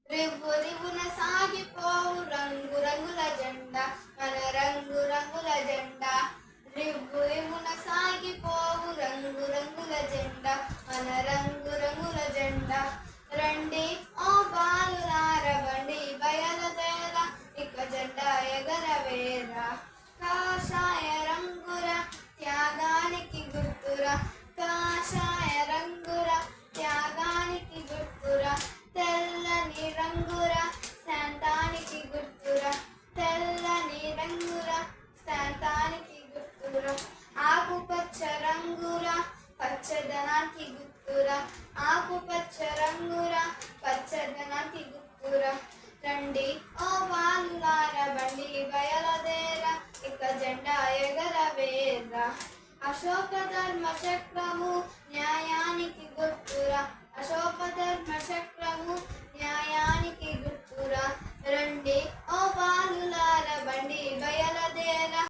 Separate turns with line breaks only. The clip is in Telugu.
రివ్వు రివ్వున సాగిపోవు రంగు రంగుల జెండా మన రంగు రంగుల జెండా. రివ్వు రివ్వున సాగిపోవు రంగు రంగుల జెండా మన రంగు రంగుల జెండా. రండి ఓ బాలులార బండి బయలుదేర ఇక జెండా ఎగరవేరా. కాషాయ రంగుర త్యాగానికి గుర్తురా, కాషాయ రంగుర త్యాగానికి గుర్తురా. తెల్లని రంగుర శాంతానికి గుర్తురా, తెల్లని రంగుర శాంతానికి గుర్తురా. ఆకుపచ్చ రంగుర పచ్చదనానికి గుర్తురా, ఆకుపచ్చ రంగుర పచ్చదనానికి గుర్తురా. రండి ఓ బాలులార బండి బయలుదేర ఇక జెండా ఎగరవేరా. అశోక ధర్మ చక్రము న్యాయానికి గుర్తురా, అశోక ధర్మ చక్రము